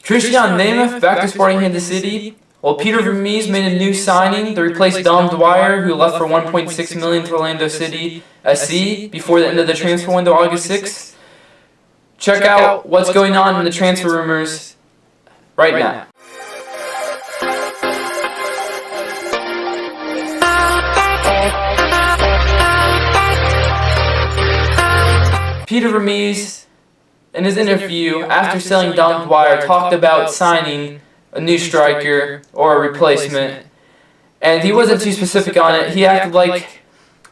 Krisztian Nemeth back to Sporting Kansas City. Well, Peter Vermes made a new signing to replace Dom Dwyer, who left for $1.6 million to Orlando City SC before the end of the transfer window, August 6th. Check out what's going on in the transfer rumors right now. Peter Vermes, in his interview after selling Dom Dwyer, talked about signing a new striker or a replacement, and he wasn't too specific on it. He acted like,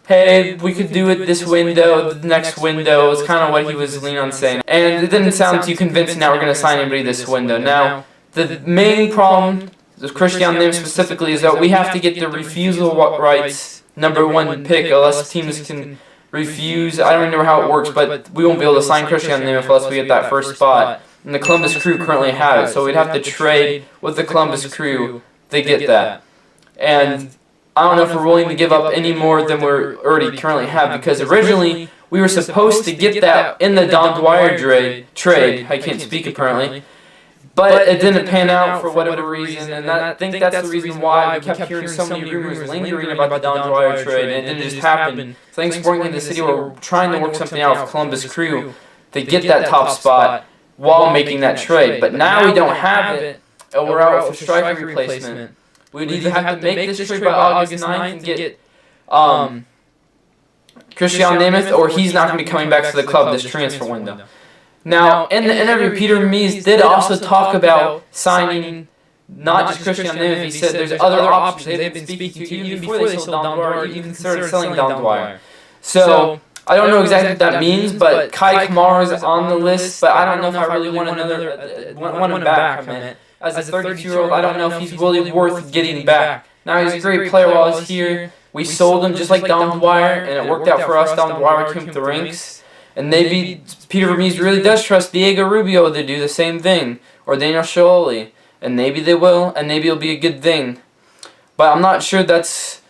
hey, we could do it this window, the next window, is kind of what he was leaning on saying. And it didn't sound too convincing that we're going to sign anybody this window. Now, the main problem with Krisztian Nemeth specifically is that we have to get the refusal rights, #1 pick, unless teams can refuse. I don't remember how it works, but we won't be able to sign Krisztian Nemeth unless we get that first spot. And the Columbus Crew currently have it, so we'd have to trade with the Columbus Crew to get that. And I don't know if we're willing to give up any more than we already currently have, because originally we were supposed to get that in the Dom Dwyer trade. I can't speak apparently. But it didn't pan out for whatever reason, and I think that's the reason why we kept hearing so many rumors lingering about the Dom Dwyer trade, and it didn't just happen. So I think Sporting Kansas City were trying to work something out with Columbus Crew to get that top spot while making that trade. But now we don't have it, and we're out with a striker replacement. We'd either have to make this trade by August 9th and get Krisztian Nemeth, or he's not going to be coming back to the club this transfer window. Now, in the interview, Peter Vermes did also talk about signing not just Krisztian Nemeth. He said there's other options they've been speaking to even before they sold Dom Dwyer, even started selling Dom Dwyer. So I don't know exactly what that means, but Kei Kamara is on the list, but I don't know if I really want want him back. I mean, as a 32-year-old, I don't know if he's really worth getting back. Now, he's a great player while he's here. We sold him just like Dom Dwyer, and it worked out for us. Dom Dwyer came to the ranks, and maybe Peter Vermes really does trust Diego Rubio to do the same thing, or Daniel Salloi, and maybe they will, and maybe it'll be a good thing. But I'm not sure that's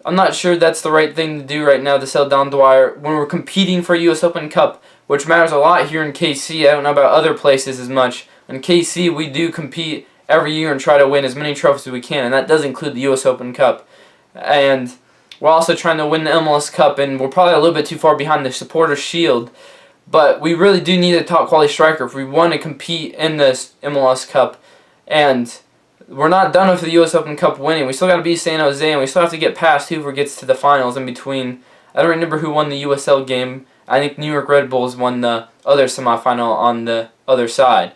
the right thing to do right now, to sell Dom Dwyer when we're competing for US Open Cup, which matters a lot here in KC. I don't know about other places as much. In KC, we do compete every year and try to win as many trophies as we can, and that does include the US Open Cup. And we're also trying to win the MLS Cup, and we're probably a little bit too far behind the Supporters' Shield. But we really do need a top-quality striker if we want to compete in this MLS Cup. And we're not done with the US Open Cup winning. We still got to beat San Jose, and we still have to get past whoever gets to the finals in between. I don't remember who won the USL game. I think New York Red Bulls won the other semifinal on the other side.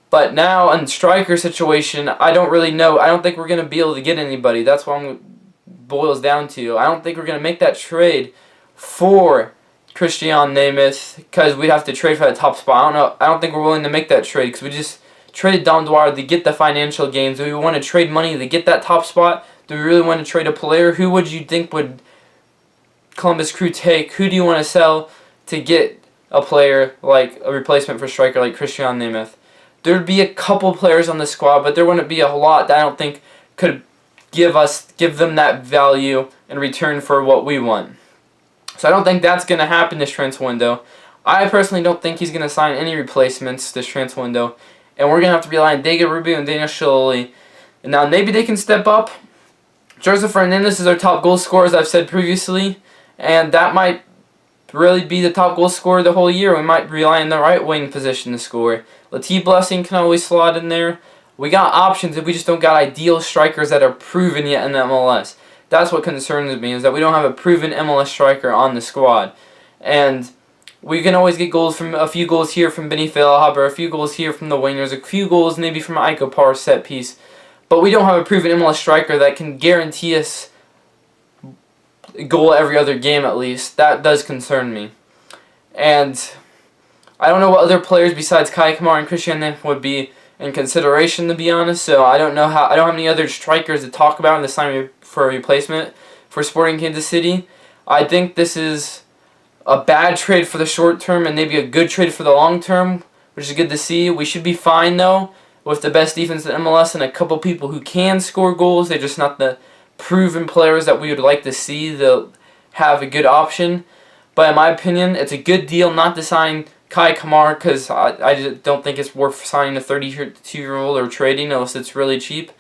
But now, in the striker situation, I don't really know. I don't think we're going to be able to get anybody. That's what it boils down to. I don't think we're going to make that trade for Krisztian Nemeth, because we'd have to trade for that top spot. I don't think we're willing to make that trade, because we just traded Dom Dwyer to get the financial gains. Do we want to trade money to get that top spot? Do we really want to trade a player? Who would you think would Columbus Crew take? Who do you want to sell to get a player, like a replacement for striker like Krisztian Nemeth? There'd be a couple players on the squad, but there wouldn't be a whole lot that I don't think could give them that value in return for what we want. So I don't think that's going to happen this transfer window. I personally don't think he's going to sign any replacements this transfer window, and we're going to have to rely on Diego Rubio and Daniel Salloi. And now maybe they can step up. Joseph Fernandez is our top goal scorer, as I've said previously, and that might really be the top goal scorer the whole year. We might rely on the right wing position to score. Latif Blessing can always slot in there. We got options if we just don't got ideal strikers that are proven yet in the MLS. That's what concerns me, is that we don't have a proven MLS striker on the squad. And we can always get goals from a few goals here from Benny Feilhaber, a few goals here from the wingers, a few goals maybe from Iko Parr's set piece. But we don't have a proven MLS striker that can guarantee us a goal every other game at least. That does concern me. And I don't know what other players besides Kei Kamara and Krisztian Nemeth would be in consideration, to be honest. So I don't have any other strikers to talk about in the signing for a replacement for Sporting Kansas City. I think this is a bad trade for the short term and maybe a good trade for the long term, which is good to see. We should be fine though with the best defense in MLS and a couple people who can score goals. They're just not the proven players that we would like to see to have a good option. But in my opinion, it's a good deal not to sign Kei Kamara, because I just don't think it's worth signing a 32-year-old or trading unless it's really cheap.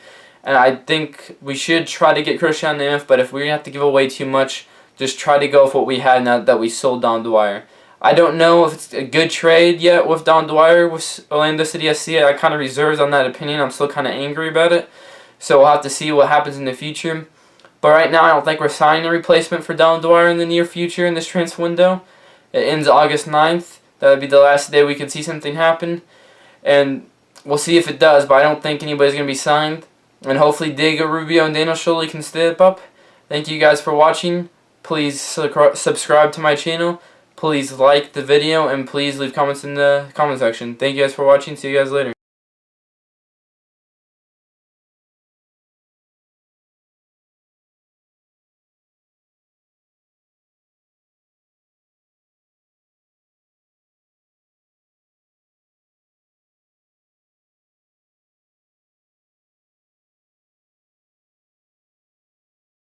And I think we should try to get Krisztian Nemeth, but if we have to give away too much, just try to go with what we had now that we sold Dom Dwyer. I don't know if it's a good trade yet with Dom Dwyer with Orlando City SC. I kind of reserved on that opinion. I'm still kind of angry about it. So we'll have to see what happens in the future. But right now, I don't think we're signing a replacement for Dom Dwyer in the near future in this transfer window. It ends August 9th. That would be the last day we could see something happen. And we'll see if it does, but I don't think anybody's going to be signed. And hopefully Diego Rubio and Daniel Salloi can step up. Thank you guys for watching. Please subscribe to my channel. Please like the video, and please leave comments in the comment section. Thank you guys for watching. See you guys later.